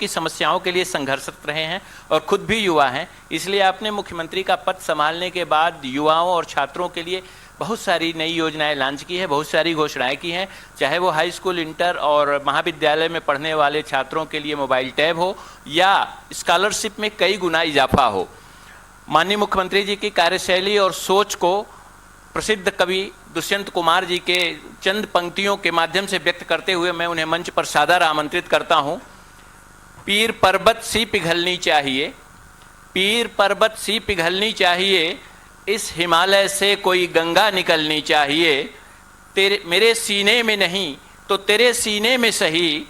की समस्याओं के लिए संघर्षरत रहे हैं और खुद भी युवा हैं। इसलिए आपने मुख्यमंत्री का पद संभालने के बाद युवाओं और छात्रों के लिए बहुत सारी नई योजनाएं लॉन्च की है, बहुत सारी घोषणाएं की हैं, चाहे वो हाई स्कूल, इंटर और महाविद्यालय में पढ़ने वाले छात्रों के लिए मोबाइल टैब हो या स्कॉलरशिप में कई गुना इजाफा हो। माननीय मुख्यमंत्री जी की कार्यशैली और सोच को प्रसिद्ध कवि दुष्यंत कुमार जी के चंद पंक्तियों के माध्यम से व्यक्त करते हुए मैं उन्हें मंच पर सादर आमंत्रित करता हूं। पीर पर्वत सी पिघलनी चाहिए, पीर पर्वत सी पिघलनी चाहिए, इस हिमालय से कोई गंगा निकलनी चाहिए। तेरे मेरे सीने में नहीं तो तेरे सीने में सही,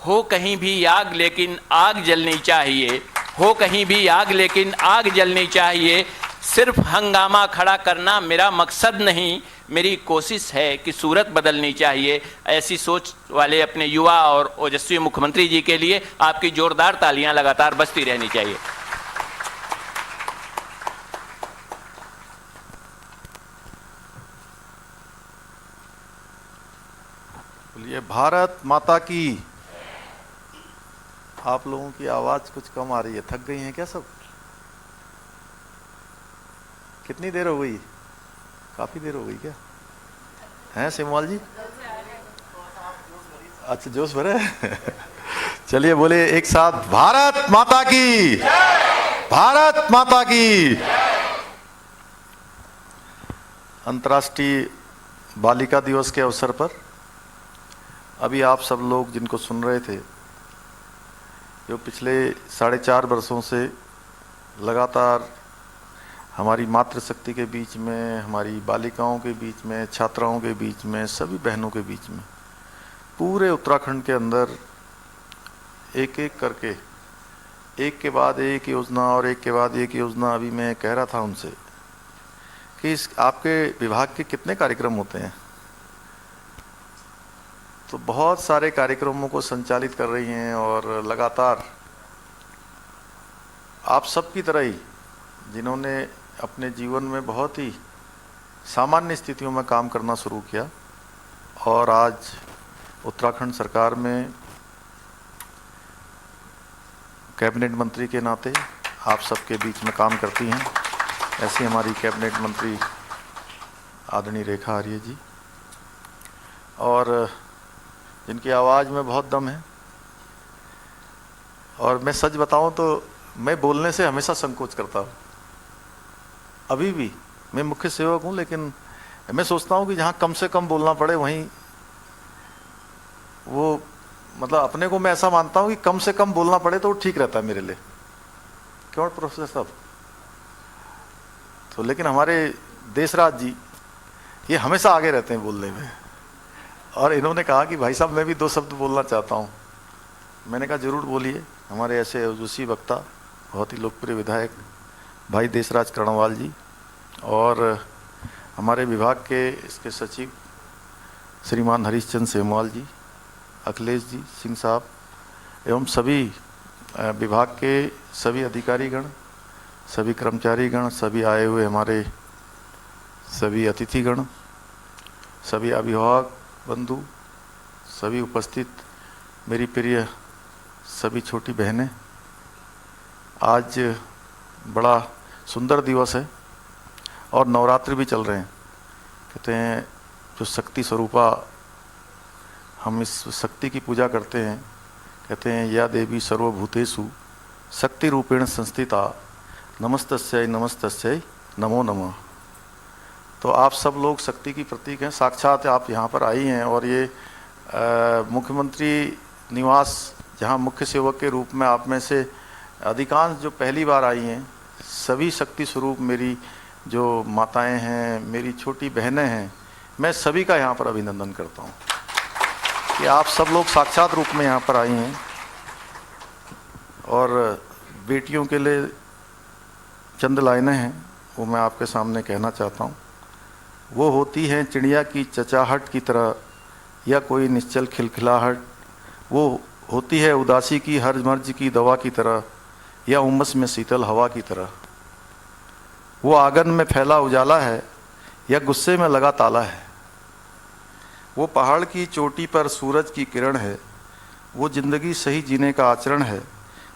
हो कहीं भी आग लेकिन आग जलनी चाहिए, हो कहीं भी आग लेकिन आग जलनी चाहिए। सिर्फ हंगामा खड़ा करना मेरा मकसद नहीं, मेरी कोशिश है कि सूरत बदलनी चाहिए। ऐसी सोच वाले अपने युवा और ओजस्वी मुख्यमंत्री जी के लिए आपकी जोरदार तालियां लगातार बजती रहनी चाहिए। बोलिए भारत माता की। आप लोगों की आवाज कुछ कम आ रही है, थक गई हैं क्या सब? कितनी देर हो गई? काफी देर हो गई क्या? हैं सेमवाल जी? अच्छा जोश भरे। चलिए बोले एक साथ, भारत माता की, भारत माता की। अंतर्राष्ट्रीय बालिका दिवस के अवसर पर अभी आप सब लोग जिनको सुन रहे थे, जो पिछले 4.5 वर्षों से लगातार हमारी मातृशक्ति के बीच में, हमारी बालिकाओं के बीच में, छात्राओं के बीच में, सभी बहनों के बीच में, पूरे उत्तराखंड के अंदर एक एक करके, एक के बाद एक योजना और एक के बाद एक योजना, अभी मैं कह रहा था उनसे कि इस आपके विभाग के कितने कार्यक्रम होते हैं, तो बहुत सारे कार्यक्रमों को संचालित कर रही हैं और लगातार आप सबकी तरह ही जिन्होंने अपने जीवन में बहुत ही सामान्य स्थितियों में काम करना शुरू किया और आज उत्तराखंड सरकार में कैबिनेट मंत्री के नाते आप सबके बीच में काम करती हैं। ऐसी हमारी कैबिनेट मंत्री आदरणीय रेखा आर्य जी, और जिनकी आवाज़ में बहुत दम है। और मैं सच बताऊं तो मैं बोलने से हमेशा संकोच करता हूं। अभी भी मैं मुख्य सेवक हूं, लेकिन मैं सोचता हूं कि जहां कम से कम बोलना पड़े वहीं वो, मतलब अपने को मैं ऐसा मानता हूं कि कम से कम बोलना पड़े तो वो ठीक रहता है मेरे लिए। क्यों प्रोफेसर साहब? तो लेकिन हमारे देशराज जी ये हमेशा आगे रहते हैं बोलने में, और इन्होंने कहा कि भाई साहब मैं भी 2 शब्द बोलना चाहता हूँ। मैंने कहा जरूर बोलिए। हमारे ऐसे ओजस्वी वक्ता, बहुत ही लोकप्रिय विधायक भाई देशराज कर्णवाल जी, और हमारे विभाग के इसके सचिव श्रीमान हरीशचंद्र सेमवाल जी, अखिलेश जी सिंह साहब, एवं सभी विभाग के सभी अधिकारीगण, सभी कर्मचारीगण, सभी आए हुए हमारे सभी अतिथिगण, सभी अभिभावक बंधु, सभी उपस्थित मेरी प्रिय सभी छोटी बहनें, आज बड़ा सुंदर दिवस है और नवरात्रि भी चल रहे हैं। कहते हैं जो शक्ति स्वरूपा, हम इस शक्ति की पूजा करते हैं। कहते हैं या देवी सर्वभूतेषु शक्ति रूपेण संस्थिता, नमस्तस्यै नमस्तस्यै नमो नमः। तो आप सब लोग शक्ति की प्रतीक हैं, साक्षात आप यहाँ पर आई हैं। और ये मुख्यमंत्री निवास, जहाँ मुख्य सेवक के रूप में आप में से अधिकांश जो पहली बार आई हैं, सभी शक्ति स्वरूप मेरी जो माताएं हैं, मेरी छोटी बहनें हैं, मैं सभी का यहाँ पर अभिनंदन करता हूँ कि आप सब लोग साक्षात रूप में यहाँ पर आई हैं। और बेटियों के लिए चंद लाइनें हैं, वो मैं आपके सामने कहना चाहता हूँ। वो होती हैं चिड़िया की चचाहट की तरह या कोई निश्चल खिलखिलाहट, वो होती है उदासी की हर मर्ज की दवा की तरह या उमस में शीतल हवा की तरह। वो आंगन में फैला उजाला है या गुस्से में लगा ताला है। वो पहाड़ की चोटी पर सूरज की किरण है, वो जिंदगी सही जीने का आचरण है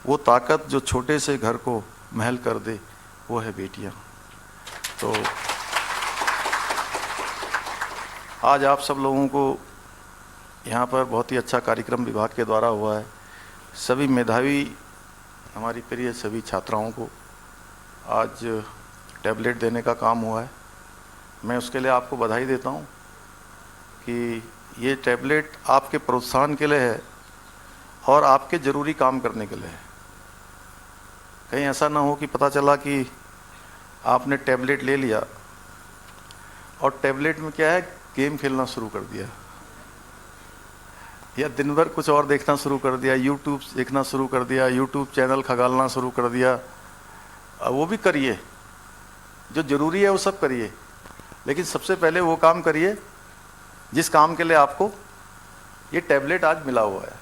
वो ताकत जो छोटे से घर को महल कर दे, वो है बेटियां। तो आज आप सब लोगों को यहाँ पर बहुत ही अच्छा कार्यक्रम विभाग के द्वारा हुआ है। सभी मेधावी हमारी प्रिय सभी छात्राओं को आज टैबलेट देने का काम हुआ है। मैं उसके लिए आपको बधाई देता हूँ कि ये टैबलेट आपके प्रोत्साहन के लिए है और आपके ज़रूरी काम करने के लिए है। कहीं ऐसा ना हो कि पता चला कि आपने टैबलेट ले लिया और टैबलेट में क्या है, गेम खेलना शुरू कर दिया, या दिन भर कुछ और देखना शुरू कर दिया, यूट्यूब देखना शुरू कर दिया, यूट्यूब चैनल खगालना शुरू कर दिया। वो भी करिए, जो ज़रूरी है वो सब करिए, लेकिन सबसे पहले वो काम करिए जिस काम के लिए आपको ये टैबलेट आज मिला हुआ है।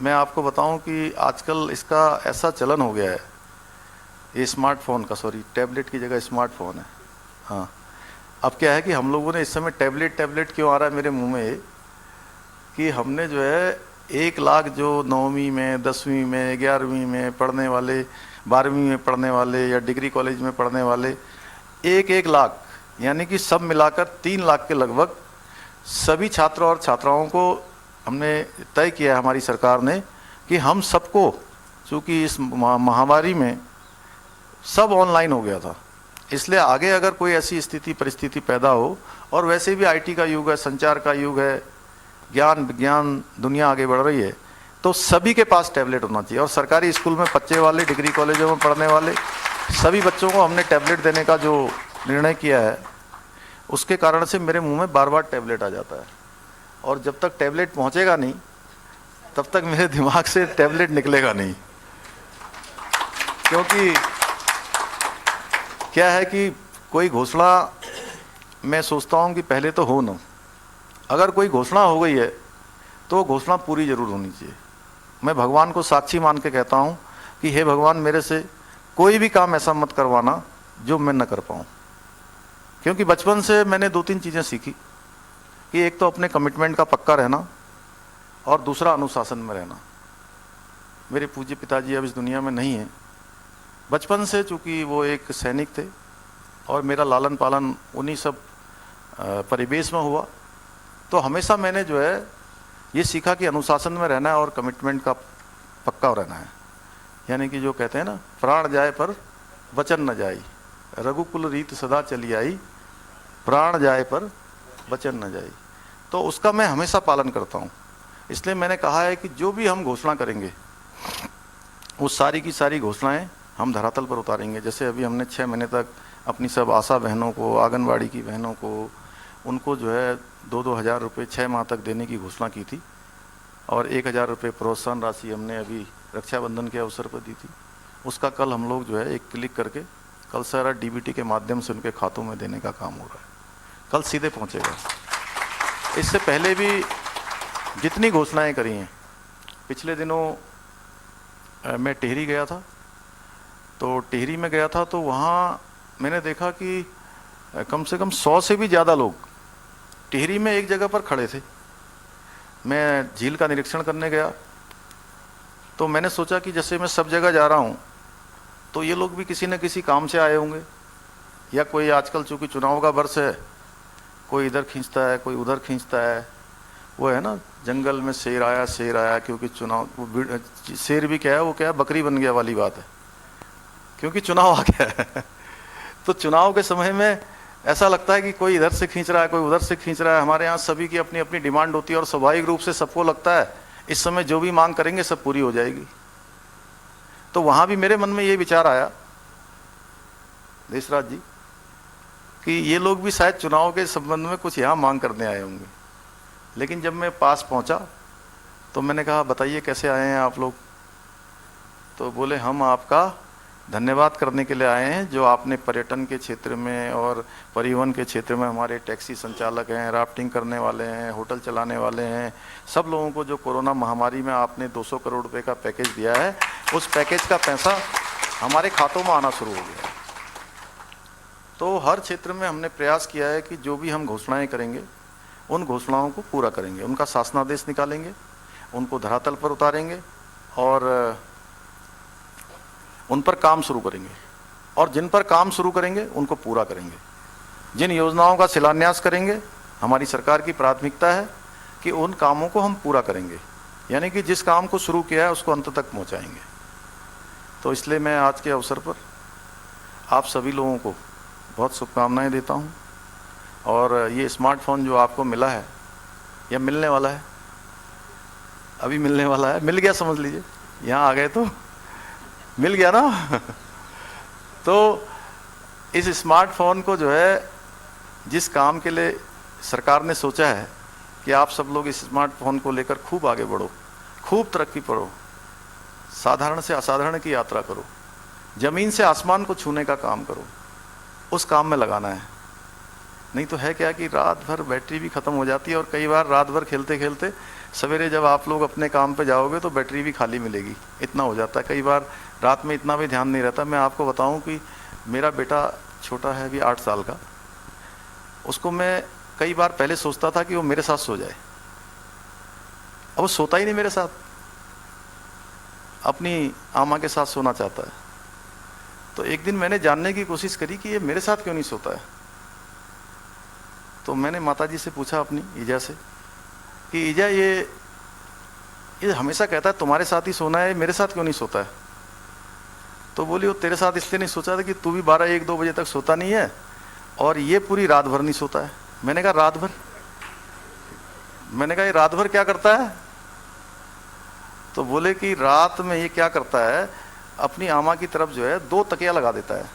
मैं आपको बताऊं कि आजकल इसका ऐसा चलन हो गया है, ये स्मार्टफोन का, सॉरी टैबलेट की जगह स्मार्टफोन है। हाँ, अब क्या है कि हम लोगों ने इस समय टैबलेट टैबलेट क्यों आ रहा है मेरे मुंह में, कि हमने जो है 1 लाख जो 9वीं में 10वीं में 11वीं में पढ़ने वाले, 12वीं में पढ़ने वाले या डिग्री कॉलेज में पढ़ने वाले 1 लाख, यानी कि सब मिलाकर 3 लाख के लगभग सभी छात्रों और छात्राओं को हमने तय किया, हमारी सरकार ने, कि हम सबको, चूँकि इस महामारी में सब ऑनलाइन हो गया था, इसलिए आगे अगर कोई ऐसी स्थिति परिस्थिति पैदा हो, और वैसे भी आईटी का युग है, संचार का युग है, ज्ञान विज्ञान दुनिया आगे बढ़ रही है, तो सभी के पास टैबलेट होना चाहिए। और सरकारी स्कूल में बच्चे वाले, डिग्री कॉलेजों में पढ़ने वाले सभी बच्चों को हमने टैबलेट देने का जो निर्णय किया है, उसके कारण से मेरे मुंह में बार बार टैबलेट आ जाता है, और जब तक टैबलेट पहुंचेगा नहीं तब तक मेरे दिमाग से टैबलेट निकलेगा नहीं। क्योंकि क्या है कि कोई घोषणा मैं सोचता हूं कि पहले तो हो ना, अगर कोई घोषणा हो गई है तो घोषणा पूरी जरूर होनी चाहिए। मैं भगवान को साक्षी मान के कहता हूं कि हे भगवान, मेरे से कोई भी काम ऐसा मत करवाना जो मैं न कर पाऊं। क्योंकि बचपन से मैंने 2-3 चीज़ें सीखी कि एक तो अपने कमिटमेंट का पक्का रहना, और दूसरा अनुशासन में रहना। मेरे पूज्य पिताजी अब इस दुनिया में नहीं हैं। बचपन से चूँकि वो एक सैनिक थे और मेरा लालन पालन उन्हीं सब परिवेश में हुआ, तो हमेशा मैंने जो है ये सीखा कि अनुशासन में रहना है और कमिटमेंट का पक्का रहना है। यानी कि जो कहते हैं ना, प्राण जाए पर वचन न जाई, रघुकुल रीत सदा चली आई, प्राण जाए पर वचन न जाई। तो उसका मैं हमेशा पालन करता हूँ। इसलिए मैंने कहा है कि जो भी हम घोषणा करेंगे वो सारी की सारी घोषणाएं हम धरातल पर उतारेंगे। जैसे अभी हमने 6 महीने तक अपनी सब आशा बहनों को, आंगनबाड़ी की बहनों को, उनको जो है 2-2 हज़ार रुपये 6 माह तक देने की घोषणा की थी, और 1,000 रुपये प्रोत्साहन राशि हमने अभी रक्षाबंधन के अवसर पर दी थी। उसका कल हम लोग जो है एक क्लिक करके कल सारा डीबीटी के माध्यम से उनके खातों में देने का काम हो रहा है, कल सीधे पहुँचेगा। इससे पहले भी जितनी घोषणाएं करी हैं, पिछले दिनों मैं टिहरी गया था, तो टिहरी में गया था तो वहाँ मैंने देखा कि कम से कम 100 से भी ज़्यादा लोग टिहरी में एक जगह पर खड़े थे। मैं झील का निरीक्षण करने गया तो मैंने सोचा कि जैसे मैं सब जगह जा रहा हूँ तो ये लोग भी किसी न किसी काम से आए होंगे, या कोई आजकल चूँकि चुनाव का वर्ष है, कोई इधर खींचता है कोई उधर खींचता है। वो है ना, जंगल में शेर आया, क्योंकि चुनाव, शेर भी क्या है, वो क्या है, बकरी बन गया वाली बात है, क्योंकि चुनाव आ गया है। तो चुनाव के समय में ऐसा लगता है कि कोई इधर से खींच रहा है कोई उधर से खींच रहा है। हमारे यहाँ सभी की अपनी अपनी डिमांड होती है, और स्वाभाविक रूप से सबको लगता है इस समय जो भी मांग करेंगे सब पूरी हो जाएगी। तो वहाँ भी मेरे मन में ये विचार आया, देशराज जी, कि ये लोग भी शायद चुनाव के संबंध में कुछ यहाँ मांग करने आए होंगे। लेकिन जब मैं पास पहुँचा तो मैंने कहा, बताइए कैसे आए हैं आप लोग? तो बोले, हम आपका धन्यवाद करने के लिए आए हैं, जो आपने पर्यटन के क्षेत्र में और परिवहन के क्षेत्र में हमारे टैक्सी संचालक हैं, राफ्टिंग करने वाले हैं, होटल चलाने वाले हैं, सब लोगों को जो कोरोना महामारी में आपने 200 करोड़ रुपए का पैकेज दिया है, उस पैकेज का पैसा हमारे खातों में आना शुरू हो गया है। तो हर क्षेत्र में हमने प्रयास किया है कि जो भी हम घोषणाएं करेंगे उन घोषणाओं को पूरा करेंगे, उनका शासनादेश निकालेंगे, उनको धरातल पर उतारेंगे और उन पर काम शुरू करेंगे, और जिन पर काम शुरू करेंगे उनको पूरा करेंगे। जिन योजनाओं का शिलान्यास करेंगे, हमारी सरकार की प्राथमिकता है कि उन कामों को हम पूरा करेंगे, यानी कि जिस काम को शुरू किया है उसको अंत तक पहुंचाएंगे। तो इसलिए मैं आज के अवसर पर आप सभी लोगों को बहुत शुभकामनाएं देता हूं। और ये स्मार्टफोन जो आपको मिला है या मिलने वाला है, अभी मिलने वाला है, मिल गया समझ लीजिए, यहाँ आ गए तो मिल गया ना तो इस स्मार्टफोन को जो है, जिस काम के लिए सरकार ने सोचा है कि आप सब लोग इस स्मार्टफोन को लेकर खूब आगे बढ़ो, खूब तरक्की करो, साधारण से असाधारण की यात्रा करो, जमीन से आसमान को छूने का काम करो, उस काम में लगाना है। नहीं तो है क्या कि रात भर बैटरी भी ख़त्म हो जाती है, और कई बार रात भर खेलते खेलते सवेरे जब आप लोग अपने काम पे जाओगे तो बैटरी भी खाली मिलेगी, इतना हो जाता है। कई बार रात में इतना भी ध्यान नहीं रहता। मैं आपको बताऊं कि मेरा बेटा छोटा है, अभी 8 साल का, उसको मैं कई बार पहले सोचता था कि वो मेरे साथ सो जाए, अब वो सोता ही नहीं मेरे साथ, अपनी आमा के साथ सोना चाहता है। तो एक दिन मैंने जानने की कोशिश करी कि ये मेरे साथ क्यों नहीं सोता है। तो मैंने माताजी से पूछा, अपनी ईजा से, कि ईजा ये हमेशा कहता है तुम्हारे साथ ही सोना है, मेरे साथ क्यों नहीं सोता है। तो बोली वो तेरे साथ इसलिए नहीं सोचा था कि तू भी 12-1-2 बजे तक सोता नहीं है, और ये पूरी रात भर नहीं सोता है। मैंने कहा रात भर? मैंने कहा ये रात भर क्या करता है? तो बोले कि रात में ये क्या करता है, अपनी आमा की तरफ जो है 2 तकिया लगा देता है,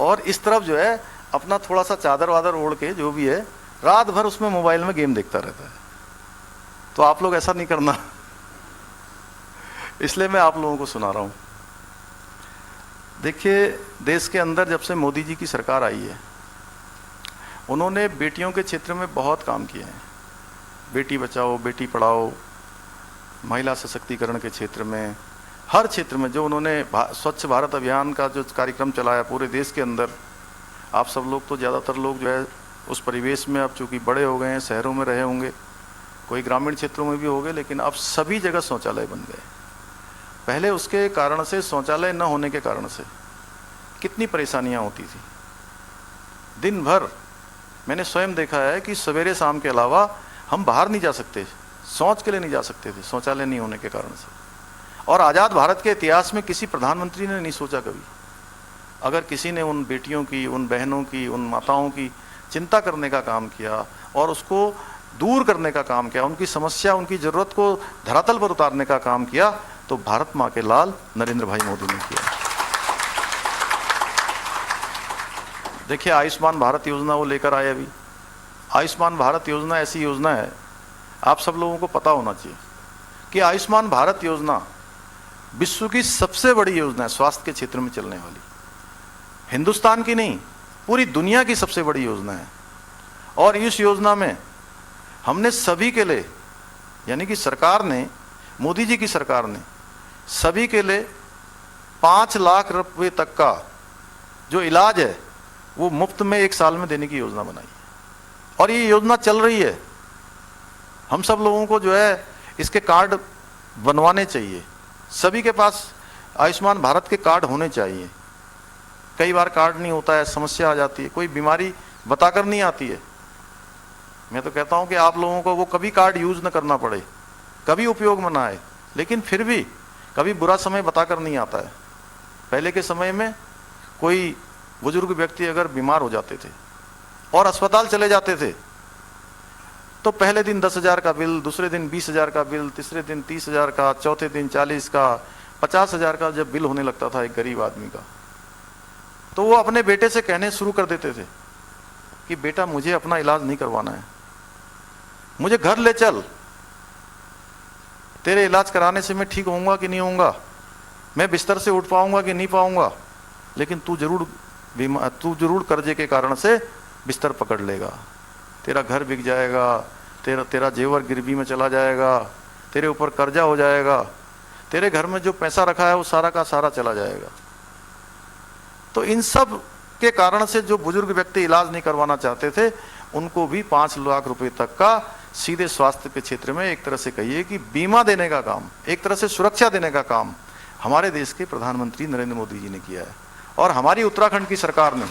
और इस तरफ जो है अपना थोड़ा सा चादर वादर ओढ़ के जो भी है, रात भर उसमें मोबाइल में गेम देखता रहता है। तो आप लोग ऐसा नहीं करना, इसलिए मैं आप लोगों को सुना रहा हूं। देखिए, देश के अंदर जब से मोदी जी की सरकार आई है, उन्होंने बेटियों के क्षेत्र में बहुत काम किए हैं। बेटी बचाओ, बेटी पढ़ाओ, महिला सशक्तिकरण के क्षेत्र में, हर क्षेत्र में जो उन्होंने स्वच्छ भारत अभियान का जो कार्यक्रम चलाया पूरे देश के अंदर। आप सब लोग तो ज़्यादातर लोग जो है उस परिवेश में अब चूँकि बड़े हो गए हैं, शहरों में रहे होंगे, कोई ग्रामीण क्षेत्रों में भी हो गए, लेकिन अब सभी जगह शौचालय बन गए। पहले उसके कारण से, शौचालय न होने के कारण से कितनी परेशानियां होती थी। दिन भर मैंने स्वयं देखा है कि सवेरे शाम के अलावा हम बाहर नहीं जा सकते, शौच के लिए नहीं जा सकते थे, शौचालय नहीं होने के कारण से। और आज़ाद भारत के इतिहास में किसी प्रधानमंत्री ने नहीं सोचा कभी, अगर किसी ने उन बेटियों की, उन बहनों की, उन माताओं की चिंता करने का काम किया और उसको दूर करने का काम किया, उनकी समस्या, उनकी ज़रूरत को धरातल पर उतारने का काम किया, तो भारत माँ के लाल नरेंद्र भाई मोदी ने किया। देखिए, आयुष्मान भारत योजना वो लेकर आए अभी। आयुष्मान भारत योजना ऐसी योजना है, आप सब लोगों को पता होना चाहिए कि आयुष्मान भारत योजना विश्व की सबसे बड़ी योजना है स्वास्थ्य के क्षेत्र में चलने वाली। हिंदुस्तान की नहीं, पूरी दुनिया की सबसे बड़ी योजना है। और इस योजना में हमने सभी के लिए, यानी कि सरकार ने, मोदी जी की सरकार ने सभी के लिए 5 लाख रुपए तक का जो इलाज है वो मुफ्त में 1 साल में देने की योजना बनाई। और ये योजना चल रही है। हम सब लोगों को जो है इसके कार्ड बनवाने चाहिए, सभी के पास आयुष्मान भारत के कार्ड होने चाहिए। कई बार कार्ड नहीं होता है, समस्या आ जाती है, कोई बीमारी बताकर नहीं आती है। मैं तो कहता हूं कि आप लोगों को वो कभी कार्ड यूज न करना पड़े, कभी उपयोग में ना आए, लेकिन फिर भी कभी बुरा समय बताकर नहीं आता है। पहले के समय में कोई बुजुर्ग व्यक्ति अगर बीमार हो जाते थे और अस्पताल चले जाते थे, तो पहले दिन 10,000 का बिल, दूसरे दिन 20,000 का बिल, तीसरे दिन 30,000 का, चौथे दिन 40 का, 50,000 का जब बिल होने लगता था एक गरीब आदमी का, तो वो अपने बेटे से कहने शुरू कर देते थे कि बेटा मुझे अपना इलाज नहीं करवाना है, मुझे घर ले चल, तेरे इलाज कराने से मैं ठीक होऊंगा कि नहीं होऊंगा, मैं बिस्तर से उठ पाऊंगा कि नहीं पाऊंगा, लेकिन तू जरूर कर्जे के कारण से बिस्तर पकड़ लेगा, तेरा घर बिक जाएगा, तेरा जेवर गिरवी में चला जाएगा, तेरे ऊपर कर्जा हो जाएगा, तेरे घर में जो पैसा रखा है वो सारा का सारा चला जाएगा। तो इन सब के कारण से जो बुजुर्ग व्यक्ति इलाज नहीं करवाना चाहते थे, उनको भी 5 लाख रुपए तक का सीधे स्वास्थ्य के क्षेत्र में एक तरह से कहिए कि बीमा देने का काम, एक तरह से सुरक्षा देने का काम हमारे देश के प्रधानमंत्री नरेंद्र मोदी जी ने किया है। और हमारी उत्तराखंड की सरकार ने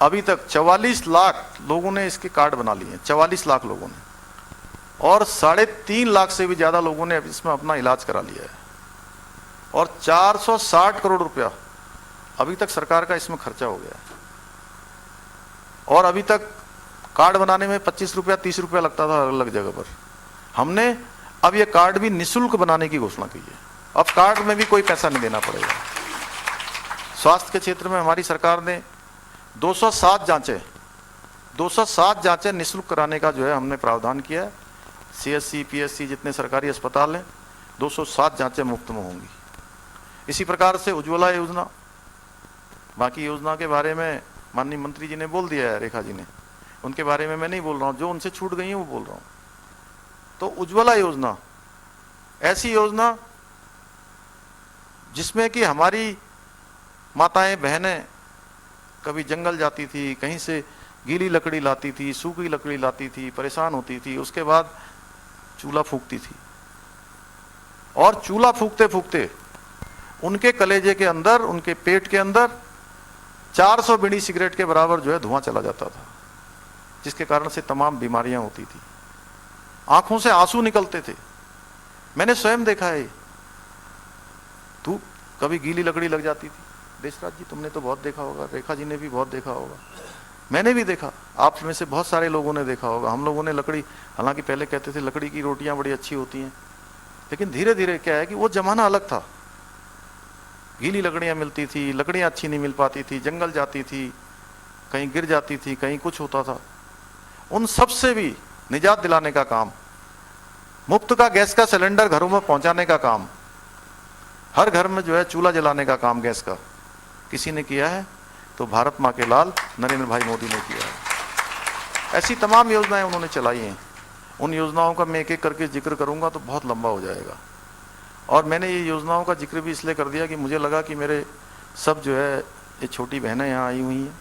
अभी तक 44 लाख लोगों ने इसके कार्ड बना लिए हैं, 44 लाख लोगों ने, और 3.5 लाख से भी ज्यादा लोगों ने इसमें अपना इलाज करा लिया है। और 460 करोड़ रुपया अभी तक सरकार का इसमें खर्चा हो गया है। और अभी तक कार्ड बनाने में 25 रुपया 30 रुपया लगता था अलग अलग जगह पर। हमने अब ये कार्ड भी निःशुल्क बनाने की घोषणा की है। अब कार्ड में भी कोई पैसा नहीं देना पड़ेगा। स्वास्थ्य के क्षेत्र में हमारी सरकार ने 207 जांचें निःशुल्क कराने का जो है हमने प्रावधान किया है। CSC PSC जितने सरकारी अस्पताल हैं 207 जांचें मुफ्त में होंगी। इसी प्रकार से उज्ज्वला योजना, बाकी योजना के बारे में माननीय मंत्री जी ने बोल दिया है, रेखा जी ने, उनके बारे में मैं नहीं बोल रहा हूँ, जो उनसे छूट गई है वो बोल रहा हूँ। तो उज्ज्वला योजना ऐसी योजना जिसमें कि हमारी माताएं बहनें कभी जंगल जाती थी, कहीं से गीली लकड़ी लाती थी, सूखी लकड़ी लाती थी, परेशान होती थी, उसके बाद चूल्हा फूंकती थी, और चूल्हा फूंकते फूंकते उनके कलेजे के अंदर, उनके पेट के अंदर 400 बीड़ी सिगरेट के बराबर जो है धुआं चला जाता था, जिसके कारण से तमाम बीमारियां होती थी, आंखों से आंसू निकलते थे। मैंने स्वयं देखा है। तू कभी गीली लकड़ी लग जाती थी, देशराज जी तुमने तो बहुत देखा होगा, रेखा जी ने भी बहुत देखा होगा, मैंने भी देखा, आप में से बहुत सारे लोगों ने देखा होगा। हम लोगों ने लकड़ी, हालांकि पहले कहते थे लकड़ी की रोटियां बड़ी अच्छी होती हैं, लेकिन धीरे धीरे क्या है कि वो जमाना अलग था। गीली लकड़ियां मिलती थी, लकड़ियां अच्छी नहीं मिल पाती थी, जंगल जाती थी, कहीं गिर जाती थी, कहीं कुछ होता था। उन सब से भी निजात दिलाने का काम, मुफ्त का गैस का सिलेंडर घरों में पहुंचाने का काम, हर घर में जो है चूल्हा जलाने का काम गैस का किसी ने किया है तो भारत माँ के लाल नरेंद्र भाई मोदी ने किया है। ऐसी तमाम योजनाएं उन्होंने चलाई हैं। उन योजनाओं का मैं एक एक करके जिक्र करूंगा तो बहुत लंबा हो जाएगा। और मैंने ये योजनाओं का जिक्र भी इसलिए कर दिया कि मुझे लगा कि मेरे सब जो है ये छोटी बहनें यहाँ आई हुई हैं,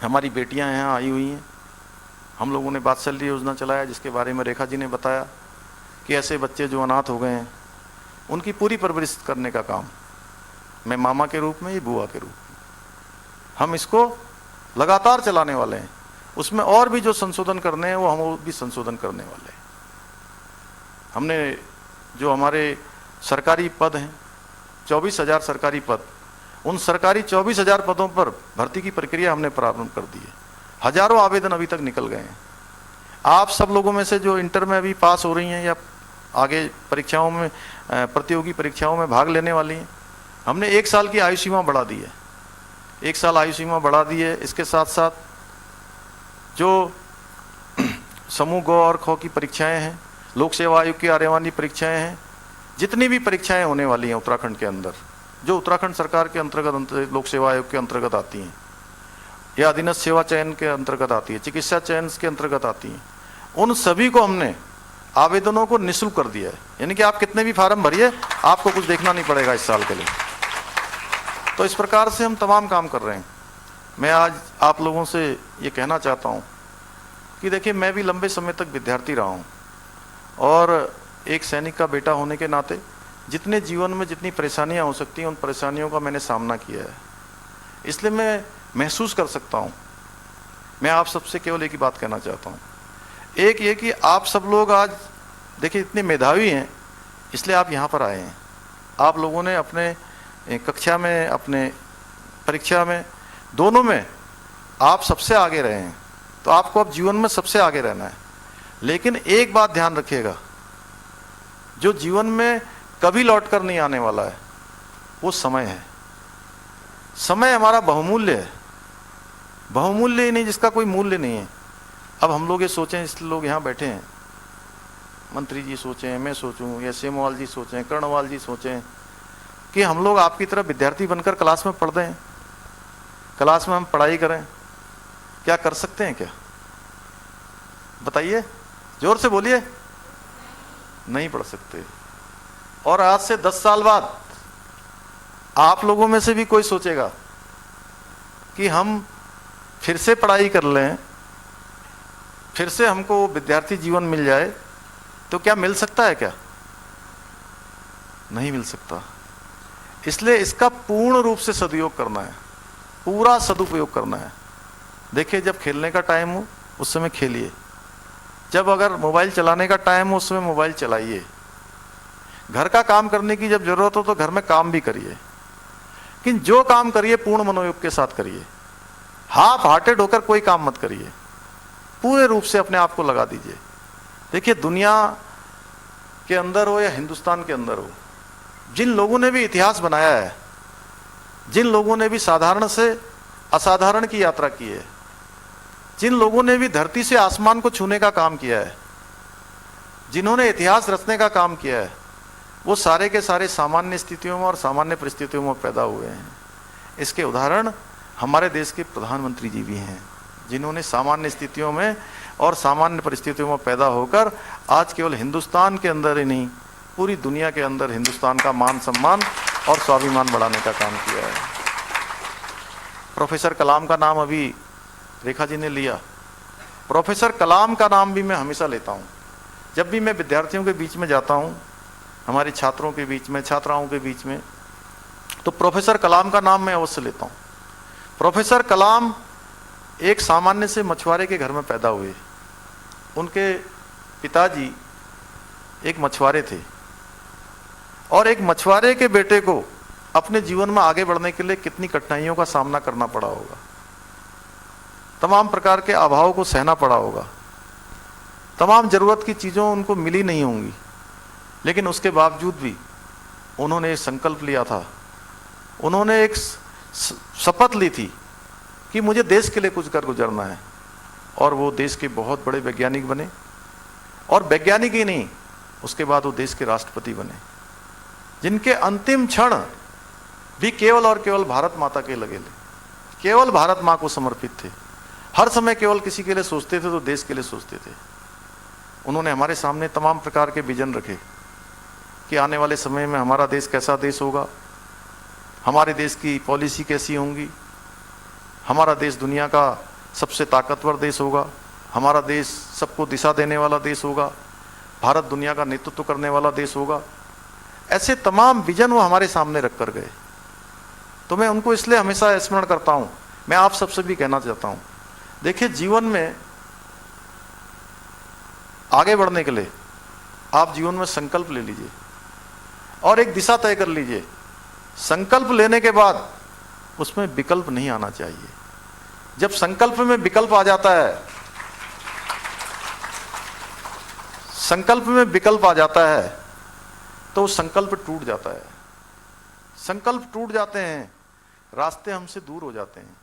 हमारी बेटियाँ यहाँ आई हुई हैं। हम लोगों ने वात्सल्य योजना चलाया, जिसके बारे में रेखा जी ने बताया कि ऐसे बच्चे जो अनाथ हो गए हैं उनकी पूरी परवरिश करने का काम, मैं मामा के रूप में, ये बुआ के रूप में, हम इसको लगातार चलाने वाले हैं। उसमें और भी जो संशोधन करने हैं वो हम भी संशोधन करने वाले हैं। हमने जो हमारे सरकारी पद हैं 24,000 सरकारी पद, उन सरकारी 24,000 पदों पर भर्ती की प्रक्रिया हमने प्रारंभ कर दी है। हजारों आवेदन अभी तक निकल गए हैं। आप सब लोगों में से जो इंटर में अभी पास हो रही हैं या आगे परीक्षाओं में, प्रतियोगी परीक्षाओं में भाग लेने वाली हैं, हमने 1 साल की आयु सीमा बढ़ा दी है। 1 साल आयु सीमा बढ़ा दी है। इसके साथ साथ जो समूह ग और ख की परीक्षाएं हैं, लोक सेवा आयोग की आने परीक्षाएं हैं, जितनी भी परीक्षाएं होने वाली हैं उत्तराखंड के अंदर, जो उत्तराखंड सरकार के अंतर्गत लोक सेवा आयोग के अंतर्गत आती हैं, या अधीनस्थ सेवा चयन के अंतर्गत आती है, चिकित्सा चयन के अंतर्गत आती हैं, उन सभी को हमने आवेदनों को निःशुल्क कर दिया है। यानी कि आप कितने भी फार्म भरिए, आपको कुछ देखना नहीं पड़ेगा इस साल के लिए। तो इस प्रकार से हम तमाम काम कर रहे हैं। मैं आज आप लोगों से ये कहना चाहता हूँ कि देखिए, मैं भी लंबे समय तक विद्यार्थी रहा हूँ, और एक सैनिक का बेटा होने के नाते जितने जीवन में जितनी परेशानियाँ हो सकती हैं, उन परेशानियों का मैंने सामना किया है। इसलिए मैं महसूस कर सकता हूँ। मैं आप सबसे केवल एक ही बात कहना चाहता हूँ, एक ये कि आप सब लोग आज देखिए इतने मेधावी हैं, इसलिए आप यहाँ पर आए हैं। आप लोगों ने अपने कक्षा में, अपने परीक्षा में, दोनों में आप सबसे आगे रहे हैं, तो आपको अब जीवन में सबसे आगे रहना है। लेकिन एक बात ध्यान रखिएगा, जो जीवन में कभी लौट कर नहीं आने वाला है वो समय है। समय हमारा बहुमूल्य है, बहुमूल्य ही नहीं, जिसका कोई मूल्य नहीं है। अब हम लोग ये सोचें, इसलिए लोग यहाँ बैठे हैं, मंत्री जी सोचें, मैं सोचूं, या सेमवाल जी सोचें, कर्णवाल जी सोचें कि हम लोग आपकी तरह विद्यार्थी बनकर क्लास में पढ़ दें, क्लास में हम पढ़ाई करें। क्या कर सकते हैं क्या? बताइए, जोर से बोलिए। नहीं पढ़ सकते। और आज से 10 साल बाद आप लोगों में से भी कोई सोचेगा कि हम फिर से पढ़ाई कर लें, फिर से हमको विद्यार्थी जीवन मिल जाए, तो क्या मिल सकता है? क्या नहीं मिल सकता। इसलिए इसका पूर्ण रूप से सदुपयोग करना है, पूरा सदुपयोग करना है। देखिए, जब खेलने का टाइम हो उस समय खेलिए, जब अगर मोबाइल चलाने का टाइम हो उस समय मोबाइल चलाइए, घर का काम करने की जब जरूरत हो तो घर में काम भी करिए, लेकिन जो काम करिए पूर्ण मनोयोग के साथ करिए। हाफ हार्टेड होकर कोई काम मत करिए, पूरे रूप से अपने आप को लगा दीजिए। देखिए, दुनिया के अंदर हो या हिंदुस्तान के अंदर हो, जिन लोगों ने भी इतिहास बनाया है, जिन लोगों ने भी साधारण से असाधारण की यात्रा की है, जिन लोगों ने भी धरती से आसमान को छूने का काम किया है, जिन्होंने इतिहास रचने का काम किया है, वो सारे के सारे सामान्य स्थितियों में और सामान्य परिस्थितियों में पैदा हुए हैं। इसके उदाहरण हमारे देश के प्रधानमंत्री जी भी हैं, जिन्होंने सामान्य स्थितियों में और सामान्य परिस्थितियों में पैदा होकर आज केवल हिंदुस्तान के अंदर ही नहीं, पूरी दुनिया के अंदर हिंदुस्तान का मान सम्मान और स्वाभिमान बढ़ाने का काम किया है। प्रोफेसर कलाम का नाम अभी रेखा जी ने लिया। प्रोफेसर कलाम का नाम भी मैं हमेशा लेता हूँ। जब भी मैं विद्यार्थियों के बीच में जाता हूँ, हमारे छात्रों के बीच में, छात्राओं के बीच में, तो प्रोफेसर कलाम का नाम मैं अवश्य लेता हूँ। प्रोफेसर कलाम एक सामान्य से मछुआरे के घर में पैदा हुए। उनके पिताजी एक मछुआरे थे और एक मछुआरे के बेटे को अपने जीवन में आगे बढ़ने के लिए कितनी कठिनाइयों का सामना करना पड़ा होगा, तमाम प्रकार के अभावों को सहना पड़ा होगा, तमाम जरूरत की चीज़ों उनको मिली नहीं होंगी, लेकिन उसके बावजूद भी उन्होंने एक संकल्प लिया था, उन्होंने एक शपथ ली थी कि मुझे देश के लिए कुछ कर गुजरना है। और वो देश के बहुत बड़े वैज्ञानिक बने, और वैज्ञानिक ही नहीं, उसके बाद वो देश के राष्ट्रपति बने, जिनके अंतिम क्षण भी केवल और केवल भारत माता के लगे, केवल भारत माँ को समर्पित थे। हर समय केवल किसी के लिए सोचते थे तो देश के लिए सोचते थे। उन्होंने हमारे सामने तमाम प्रकार के विजन रखे कि आने वाले समय में हमारा देश कैसा देश होगा, हमारे देश की पॉलिसी कैसी होंगी, हमारा देश दुनिया का सबसे ताकतवर देश होगा, हमारा देश सबको दिशा देने वाला देश होगा, भारत दुनिया का नेतृत्व करने वाला देश होगा। ऐसे तमाम विजन वो हमारे सामने रख कर गए। तो मैं उनको इसलिए हमेशा स्मरण करता हूँ। मैं आप सबसे भी कहना चाहता हूँ, देखिए, जीवन में आगे बढ़ने के लिए आप जीवन में संकल्प ले लीजिए और एक दिशा तय कर लीजिए। संकल्प लेने के बाद उसमें विकल्प नहीं आना चाहिए। जब संकल्प में विकल्प आ जाता है, संकल्प में विकल्प आ जाता है तो संकल्प टूट जाता है। संकल्प टूट जाते हैं, रास्ते हमसे दूर हो जाते हैं।